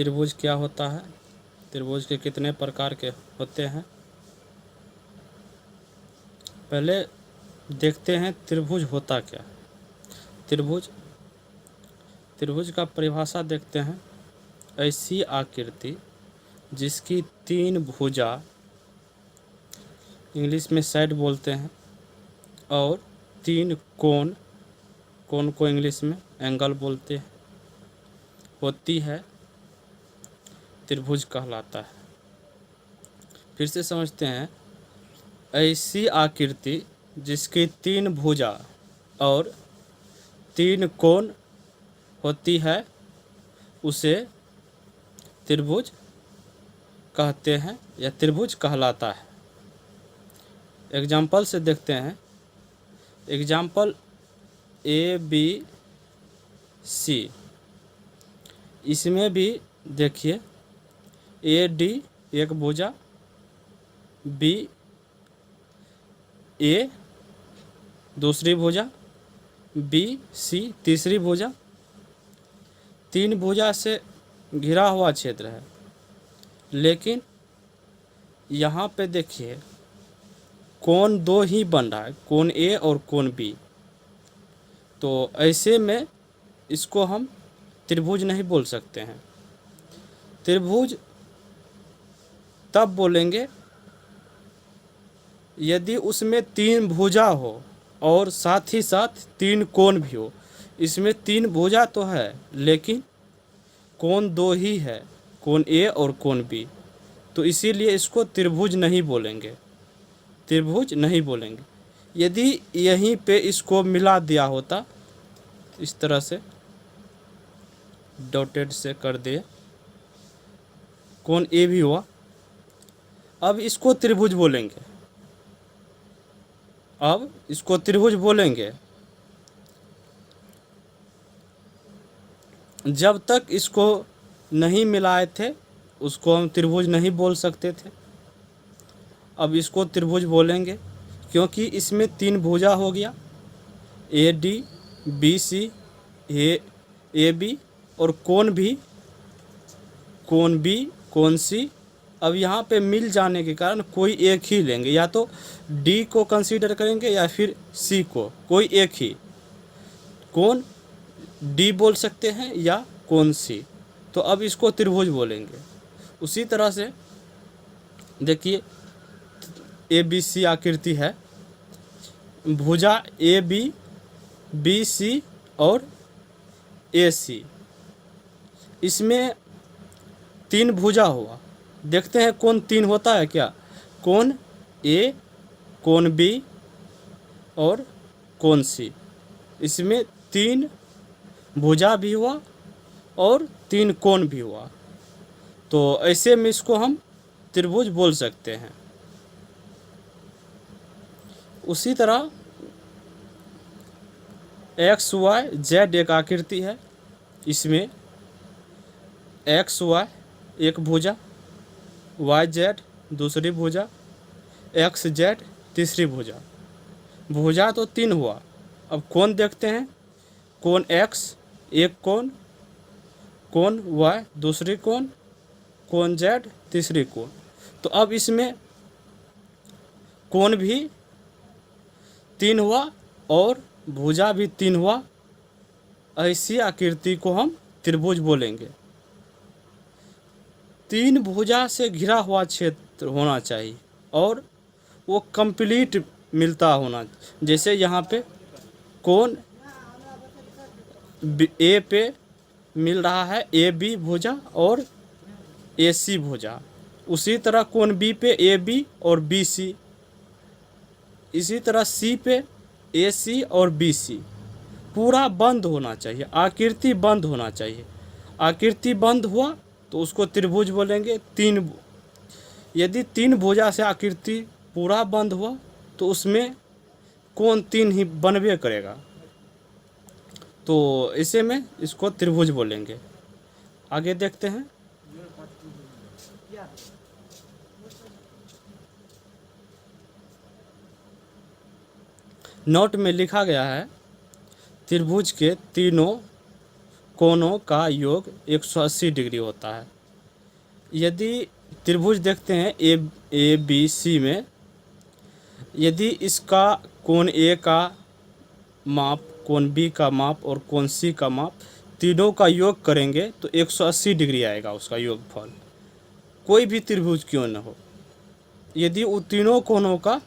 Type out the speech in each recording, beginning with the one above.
त्रिभुज क्या होता है, त्रिभुज के कितने प्रकार के होते हैं। पहले देखते हैं त्रिभुज होता क्या है। त्रिभुज का परिभाषा देखते हैं। ऐसी आकृति जिसकी 3 भुजा, इंग्लिश में साइड बोलते हैं, और 3 कोण, कोण को इंग्लिश में एंगल बोलते हैं, होती है, त्रिभुज कहलाता है। फिर से समझते हैं। ऐसी आकृति जिसकी 3 भुजा और 3 कोण होती है उसे त्रिभुज कहते हैं या त्रिभुज कहलाता है। एग्जाम्पल से देखते हैं। एग्जाम्पल ABC, इसमें भी देखिए AD एक भुजा, BA दूसरी भुजा, BC तीसरी भुजा, 3 भुजा से घिरा हुआ क्षेत्र है। लेकिन यहाँ पे देखिए कोण 2 ही बन रहा है, कोण A और कोण B। तो ऐसे में इसको हम त्रिभुज नहीं बोल सकते हैं। त्रिभुज तब बोलेंगे यदि उसमें 3 भुजा हो और साथ ही साथ 3 कोण भी हो। इसमें 3 भुजा तो है लेकिन कोण 2 ही है, कोण A और कोण B। तो इसीलिए इसको त्रिभुज नहीं बोलेंगे, त्रिभुज नहीं बोलेंगे। यदि यहीं पे इसको मिला दिया होता, इस तरह से डॉटेड से कर दिए, कोण A भी हुआ, अब इसको त्रिभुज बोलेंगे, अब इसको त्रिभुज बोलेंगे। जब तक इसको नहीं मिलाए थे उसको हम त्रिभुज नहीं बोल सकते थे। अब इसको त्रिभुज बोलेंगे क्योंकि इसमें 3 भुजा हो गया, AD BC AB, और कोण भी, कोण B कोण C। अब यहाँ पे मिल जाने के कारण कोई एक ही लेंगे, या तो D को कंसीडर करेंगे या फिर C को, कोई एक ही। कोण D बोल सकते हैं या कोण C। तो अब इसको त्रिभुज बोलेंगे। उसी तरह से देखिए ABC आकृति है, भुजा AB BC और AC, इसमें 3 भुजा हुआ। देखते हैं कोण 3 होता है क्या। कोण A, कोण B और कोण C, इसमें 3 भुजा भी हुआ और 3 कोण भी हुआ। तो ऐसे में इसको हम त्रिभुज बोल सकते हैं। उसी तरह XYZ एक आकृति है, इसमें XY एक भुजा, YZ दूसरी भुजा, XZ तीसरी भुजा। भुजा तो 3 हुआ। अब कोण देखते हैं। कोण X एक कोण, कोण Y दूसरी कोण, कोण Z तीसरी कोण। तो अब इसमें कोण भी 3 हुआ और भुजा भी 3 हुआ। ऐसी आकृति को हम त्रिभुज बोलेंगे। 3 भुजा से घिरा हुआ क्षेत्र होना चाहिए और वो कंप्लीट मिलता होना। जैसे यहाँ पे कोण A पे मिल रहा है AB भुजा और AC भुजा, उसी तरह कोण B पे AB और BC, इसी तरह C पे AC और BC। पूरा बंद होना चाहिए, आकृति बंद होना चाहिए। आकृति बंद हुआ तो उसको त्रिभुज बोलेंगे। 3, यदि 3 भुजा से आकृति पूरा बंद हुआ तो उसमें कोण 3 ही बनबे करेगा। तो ऐसे में इसको त्रिभुज बोलेंगे। आगे देखते हैं। नोट में लिखा गया है त्रिभुज के तीनों कोणों का योग 180 डिग्री होता है। यदि त्रिभुज देखते हैं ए बी सी में, यदि इसका कोण ए का माप, कोण बी का माप और कोण सी का माप तीनों का योग करेंगे तो 180 डिग्री आएगा उसका योगफल, कोई भी त्रिभुज क्यों न हो। यदि वो तीनों कोणों का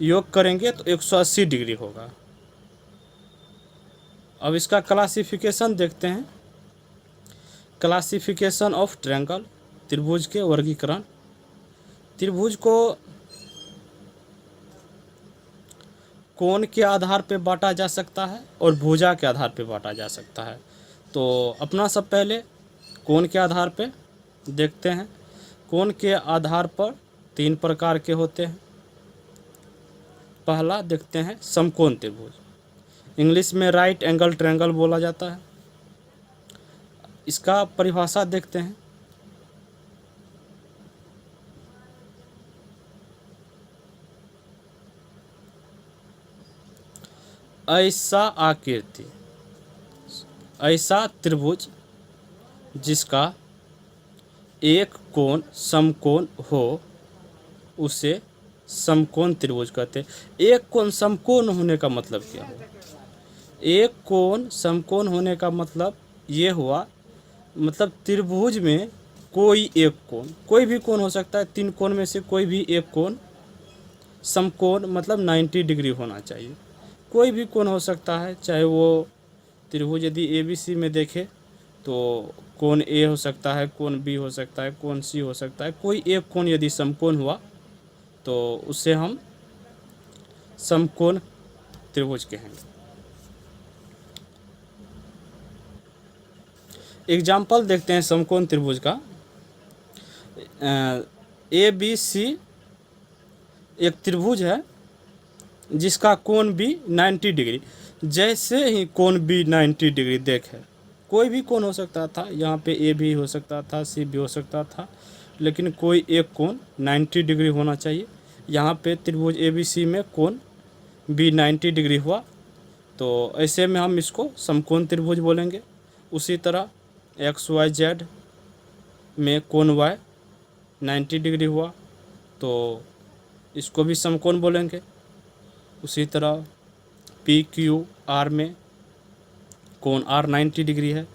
योग करेंगे तो 180 डिग्री होगा। अब इसका क्लासिफिकेशन देखते हैं। क्लासिफिकेशन ऑफ ट्रायंगल, त्रिभुज के वर्गीकरण। त्रिभुज को कोण के आधार पर बांटा जा सकता है और भुजा के आधार पर बांटा जा सकता है। तो अपना सब पहले कोण के आधार पर देखते हैं। कोण के आधार पर 3 प्रकार के होते हैं। पहला देखते हैं समकोण त्रिभुज, इंग्लिश में राइट एंगल ट्रायंगल बोला जाता है। इसका परिभाषा देखते हैं। ऐसा आकृति, ऐसा त्रिभुज जिसका एक कोण समकोण हो उसे समकोण त्रिभुज कहते हैं। एक कोण समकोण होने का मतलब क्या हुआ? एक कोण समकोण होने का मतलब ये हुआ, मतलब त्रिभुज में कोई एक कोण, कोई भी कोण हो सकता है, 3 कोण में से कोई भी एक कोण समकोण मतलब 90 डिग्री होना चाहिए। कोई भी कोण हो सकता है, चाहे वो त्रिभुज यदि ABC में देखें तो कोण A हो सकता है, कोण B हो सकता है, कोण C हो सकता है। कोई एक कोण यदि समकोण हुआ तो उसे हम समकोण त्रिभुज कहेंगे। एग्जाम्पल देखते हैं समकोण त्रिभुज का। ABC एक त्रिभुज है जिसका कोण भी 90 डिग्री। जैसे ही कोण भी 90 डिग्री देखे, कोई भी कोण हो सकता था, यहाँ पे A भी हो सकता था, C भी हो सकता था, लेकिन कोई एक कोण 90 डिग्री होना चाहिए। यहाँ पे त्रिभुज ABC में कोण भी 90 डिग्री हुआ तो ऐसे में हम इसको समकोण त्रिभुज बोलेंगे। उसी तरह XYZ में कोण Y 90 डिग्री हुआ तो इसको भी समकोण बोलेंगे। उसी तरह PQR में कोण R 90 डिग्री है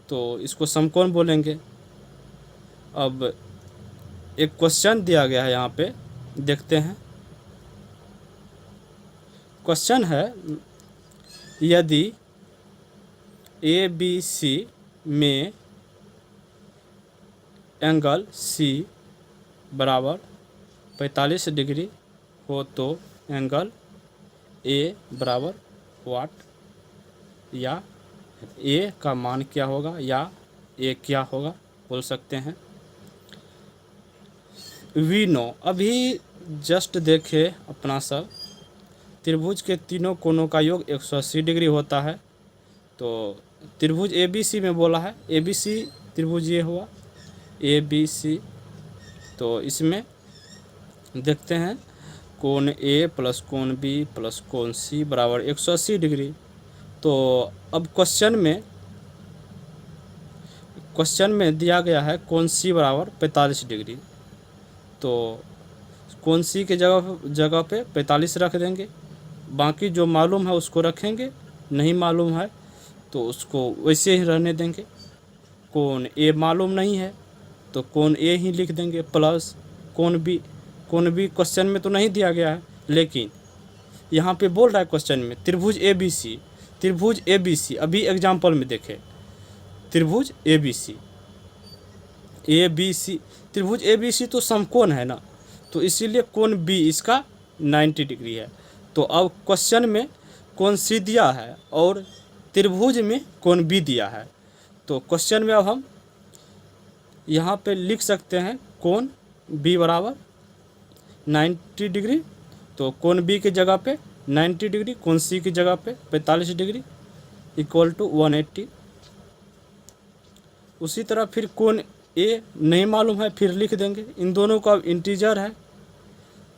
तो इसको समकोण बोलेंगे। अब एक क्वेश्चन दिया गया है, यहाँ पे देखते हैं। क्वेश्चन है, यदि ABC में एंगल C बराबर 45 डिग्री हो तो एंगल A बराबर वाट, या A का मान क्या होगा या A क्या होगा बोल सकते हैं। वी नो, अभी जस्ट देखे अपना सब, त्रिभुज के तीनों कोणों का योग 180 डिग्री होता है। तो त्रिभुज ABC में बोला है, ABC त्रिभुज ये हुआ ABC। तो इसमें देखते हैं कोण A प्लस कोण B प्लस कोण C बराबर 180 डिग्री। तो अब क्वेश्चन में दिया गया है कोण C बराबर 45 डिग्री। तो कोण C के जगह पे 45 रख देंगे, बाकी जो मालूम है उसको रखेंगे, नहीं मालूम है तो उसको वैसे ही रहने देंगे। कोण A मालूम नहीं है तो कोण A ही लिख देंगे प्लस कोण B। कोण B क्वेश्चन में तो नहीं दिया गया है, लेकिन यहाँ पे बोल रहा है क्वेश्चन में त्रिभुज ABC। त्रिभुज ABC अभी एग्जाम्पल में देखें, त्रिभुज ABC त्रिभुज ABC तो समकोण है ना, तो इसीलिए कोण B इसका 90 डिग्री है। तो अब क्वेश्चन में कोण C दिया है और त्रिभुज में कोण B दिया है, तो क्वेश्चन में अब हम यहाँ पे लिख सकते हैं कोण B बराबर 90 डिग्री। तो कोण B की जगह पे 90 डिग्री, कोण C की जगह पे 45 डिग्री इक्वल टू 180। उसी तरह फिर कोण A नहीं मालूम है, फिर लिख देंगे। इन दोनों का इंटीजर है,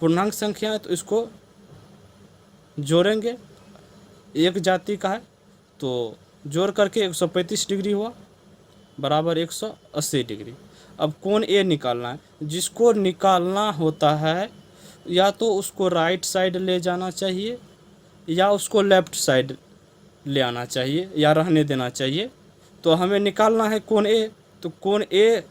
पूर्णांक संख्या है, तो इसको जोड़ेंगे, एक जाति का है तो जोड़ करके 135 डिग्री हुआ बराबर 180 डिग्री। अब कोण ए निकालना है, जिसको निकालना होता है या तो उसको राइट साइड ले जाना चाहिए या उसको लेफ़्ट साइड ले आना चाहिए या रहने देना चाहिए। तो हमें निकालना है कोण ए, तो कोण ए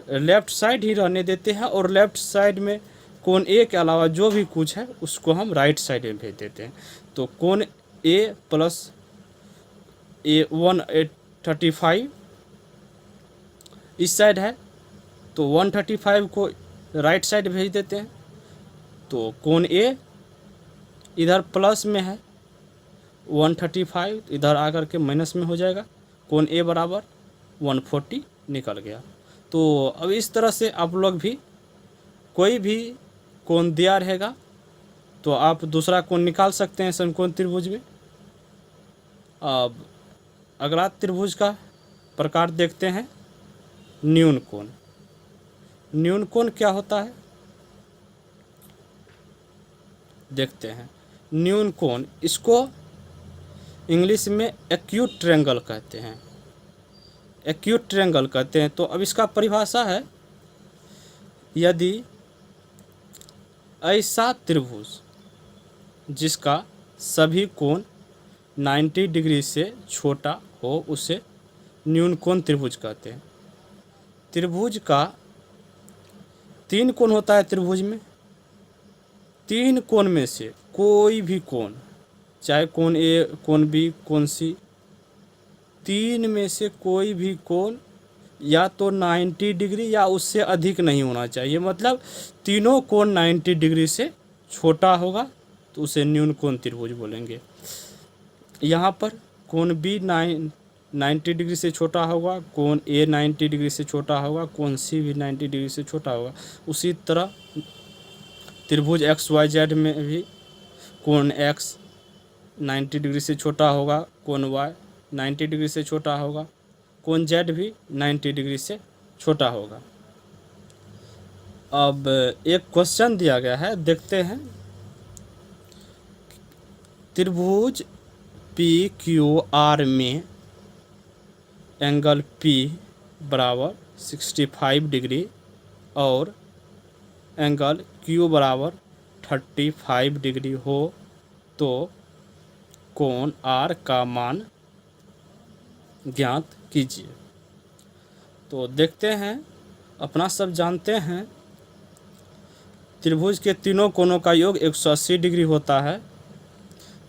लेफ़्ट साइड ही रहने देते हैं और लेफ़्ट साइड में कोण ए के अलावा जो भी कुछ है उसको हम राइट साइड में भेज देते हैं। तो कोण ए प्लस ए 135 इस साइड है, तो 135 को राइट साइड भेज देते हैं। तो कोण ए इधर प्लस में है, 135 इधर आकर के माइनस में हो जाएगा, कोण ए बराबर 140 निकल गया। तो अब इस तरह से आप लोग भी कोई भी कोण दिया रहेगा तो आप दूसरा कोण निकाल सकते हैं समकोण त्रिभुज में। अब अगला त्रिभुज का प्रकार देखते हैं, न्यून कोण। न्यून कोण क्या होता है देखते हैं। न्यून कोण, इसको इंग्लिश में एक्यूट ट्रायंगल कहते हैं, एक्यूट ट्रायंगल कहते हैं। तो अब इसका परिभाषा है, यदि ऐसा त्रिभुज जिसका सभी कोण 90 डिग्री से छोटा हो उसे न्यून कोण त्रिभुज कहते हैं। त्रिभुज का 3 कोण होता है त्रिभुज में, 3 कोण में से कोई भी कोण, चाहे कोण ए, कोण बी, कोण सी, 3 में से कोई भी कोण या तो 90 डिग्री या उससे अधिक नहीं होना चाहिए। मतलब तीनों कोण 90 डिग्री से छोटा होगा तो उसे न्यून कोण त्रिभुज बोलेंगे। यहाँ पर कोण बी 90 डिग्री से छोटा होगा, कोण ए 90 डिग्री से छोटा होगा, कोण सी भी 90 डिग्री से छोटा होगा। उसी तरह त्रिभुज एक्स वाई जेड में भी कोण एक्स 90 डिग्री से छोटा होगा, कोण वाई 90 डिग्री से छोटा होगा, कोण जेड भी 90 डिग्री से छोटा होगा। अब एक क्वेश्चन दिया गया है, देखते हैं। त्रिभुज पी क्यू आर में एंगल पी बराबर 65 डिग्री और एंगल क्यू बराबर 35 डिग्री हो तो कोण आर का मान ज्ञात कीजिए। तो देखते हैं, अपना सब जानते हैं त्रिभुज के तीनों कोणों का योग 180 डिग्री होता है।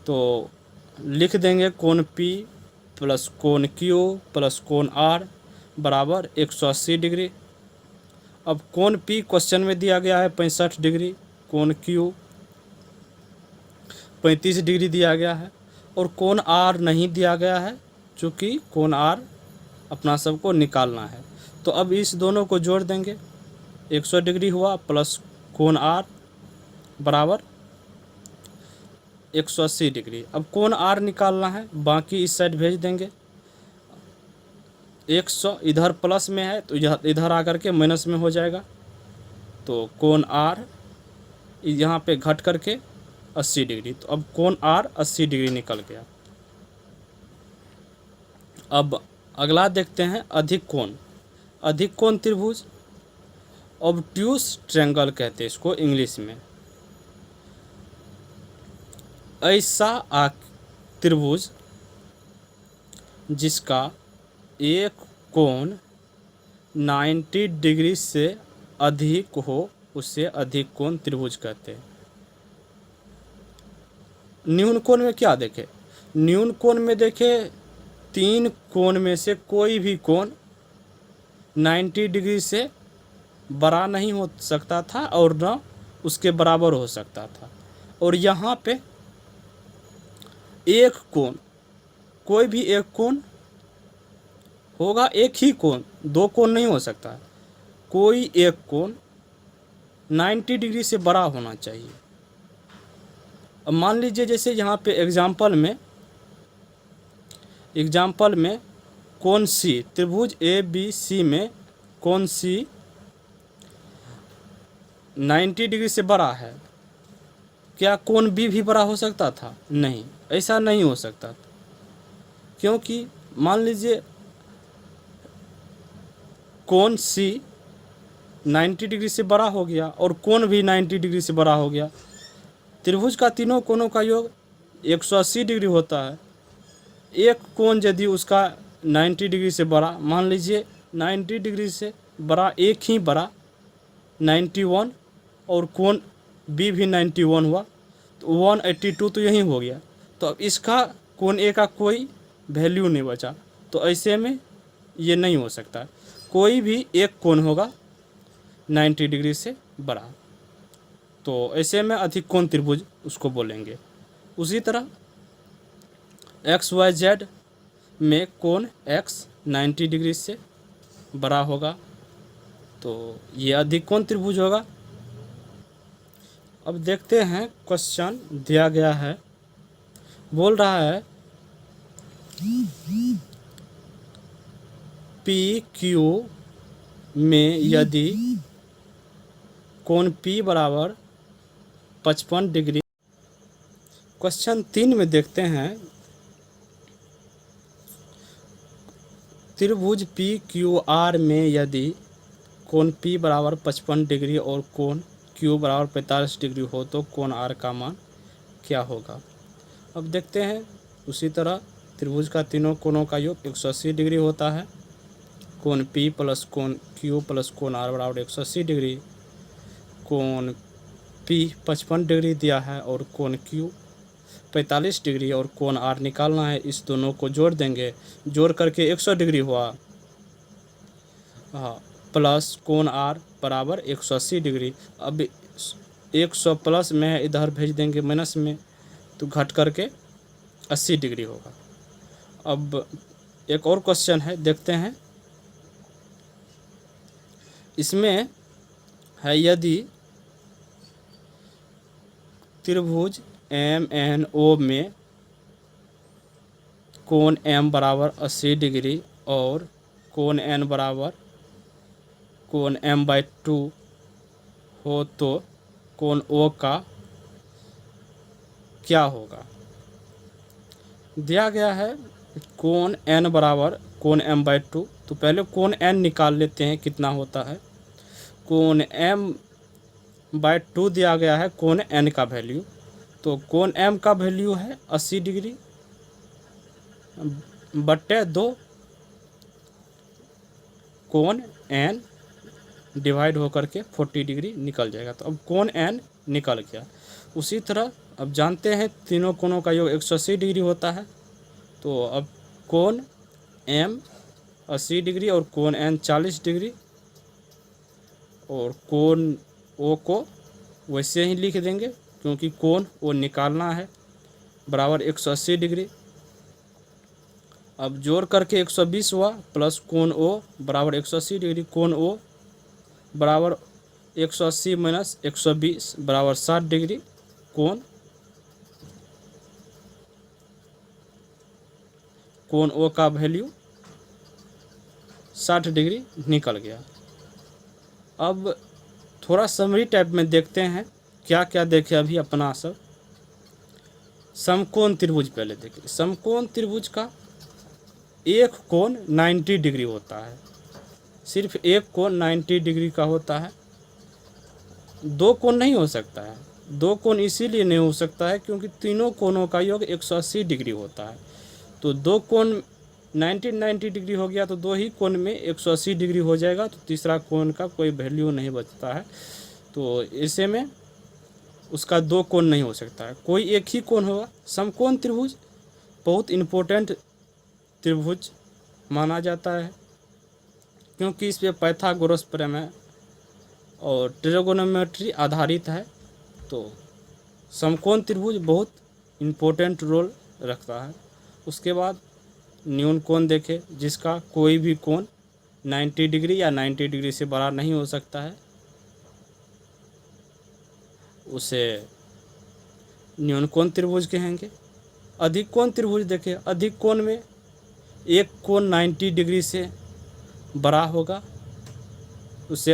तो लिख देंगे कोण P प्लस कोण Q प्लस कोण R बराबर 180 डिग्री। अब कोण P क्वेश्चन में दिया गया है 65 डिग्री, कोण Q 35 डिग्री दिया गया है और कोण R नहीं दिया गया है, चूँकि कोण R अपना सबको निकालना है। तो अब इस दोनों को जोड़ देंगे, 100 डिग्री हुआ प्लस कोण R बराबर 180 डिग्री। अब कोण R निकालना है, बाकी इस साइड भेज देंगे। 100 इधर प्लस में है तो इधर आकर के माइनस में हो जाएगा। तो कोण R यहाँ पे घट करके 80 डिग्री, तो अब कोण R 80 डिग्री निकल गया। अब अगला देखते हैं अधिक कोण। अधिक कोण त्रिभुज, ऑब्ट्यूस ट्रायंगल कहते हैं इसको इंग्लिश में। ऐसा त्रिभुज जिसका एक कोण 90 डिग्री से अधिक हो उसे अधिक कोण त्रिभुज कहते हैं। न्यून कोण में क्या देखें? न्यून कोण में देखें 3 कोण में से कोई भी कोण 90 डिग्री से बड़ा नहीं हो सकता था और न उसके बराबर हो सकता था। और यहाँ पे एक कोण, कोई भी एक कोण होगा, एक ही कोण, 2 कोण नहीं हो सकता। कोई एक कोण 90 डिग्री से बड़ा होना चाहिए। अब मान लीजिए जैसे यहाँ पे एग्जाम्पल में कोण सी, त्रिभुज ए बी सी में कोण सी 90 डिग्री से बड़ा है, क्या कोण बी भी बड़ा हो सकता था? नहीं, ऐसा नहीं हो सकता। क्योंकि मान लीजिए कोण सी 90 डिग्री से बड़ा हो गया और कोण भी 90 डिग्री से बड़ा हो गया। त्रिभुज का तीनों कोणों का योग 180 डिग्री होता है। एक कोण यदि उसका 90 डिग्री से बड़ा, मान लीजिए 90 डिग्री से बड़ा एक ही बड़ा 91 और कोण बी भी 91 हुआ तो 182 तो यही हो गया। तो अब इसका कोण ए का कोई वैल्यू नहीं बचा, तो ऐसे में ये नहीं हो सकता। कोई भी एक कोण होगा 90 डिग्री से बड़ा, तो ऐसे में अधिक कोण त्रिभुज उसको बोलेंगे। उसी तरह XYZ में कोण X 90 डिग्री से बड़ा होगा, तो ये अधिक कोण त्रिभुज होगा। अब देखते हैं क्वेश्चन दिया गया है, बोल रहा है PQ में यदि कोण P बराबर 55 डिग्री। क्वेश्चन 3 में देखते हैं त्रिभुज PQR में यदि कोण P बराबर 55 डिग्री और कोण Q बराबर 45 डिग्री हो तो कोण R का मान क्या होगा। अब देखते हैं उसी तरह त्रिभुज का तीनों कोणों का योग 180 डिग्री होता है। कोण P प्लस कोण Q प्लस कोण R बराबर 180 डिग्री। कोण P 55 डिग्री दिया है और कोण Q 45 डिग्री और कोण R निकालना है। इस दोनों को जोड़ देंगे, जोड़ करके 100 डिग्री हुआ, हाँ, प्लस कोण R बराबर 180 डिग्री। अब 100 प्लस में इधर भेज देंगे माइनस में, तो घट करके 80 डिग्री होगा। अब एक और क्वेश्चन है, देखते हैं। इसमें है यदि त्रिभुज MNO में कोण M बराबर 80 डिग्री और कोण N बराबर कोण M/2 हो तो कोण O का क्या होगा। दिया गया है कोण N बराबर कोण M/2, तो पहले कोण N निकाल लेते हैं कितना होता है। कोण M/2 दिया गया है कोण N का वैल्यू, तो कोण M का वैल्यू है 80 डिग्री बट्टे 2 कोण N डिवाइड होकर के 40 डिग्री निकल जाएगा। तो अब कोण N निकल गया। उसी तरह अब जानते हैं तीनों कोणों का योग 180 डिग्री होता है, तो अब कोण M 80 डिग्री और कोण N 40 डिग्री और कोण O को वैसे ही लिख देंगे क्योंकि कोण O निकालना है बराबर 180 डिग्री। अब जोड़ करके 120 हुआ प्लस कोण O बराबर 180 डिग्री। कोण O बराबर 180 माइनस 120 बराबर 60 डिग्री। कोण O का वैल्यू 60 डिग्री निकल गया। अब थोड़ा समरी टाइप में देखते हैं क्या क्या देखे अभी अपना सब। समकोण त्रिभुज पहले देखिए। समकोण त्रिभुज का एक कोण 90 डिग्री होता है, सिर्फ एक कोण 90 डिग्री का होता है। दो कोण नहीं हो सकता है। दो कोण इसीलिए नहीं हो सकता है क्योंकि तीनों कोणों का योग 180 डिग्री होता है। तो दो कोण 90 डिग्री हो गया तो दो ही कोण में 180 डिग्री हो जाएगा, तो तीसरा कोण का कोई वैल्यू नहीं बचता है। तो ऐसे में उसका दो कोण नहीं हो सकता है, कोई एक ही कोण होगा। समकोण त्रिभुज बहुत इम्पोर्टेंट त्रिभुज माना जाता है क्योंकि इस पे पाइथागोरस प्रमेय और ट्रिगोनोमेट्री आधारित है। तो समकोण त्रिभुज बहुत इम्पोर्टेंट रोल रखता है। उसके बाद न्यून कोण देखे जिसका कोई भी कोण 90 डिग्री या 90 डिग्री से बड़ा नहीं हो सकता है, उसे न्यून कोण त्रिभुज कहेंगे। अधिक कोण त्रिभुज देखें, अधिक कोण में एक कोण 90 डिग्री से बड़ा होगा, उसे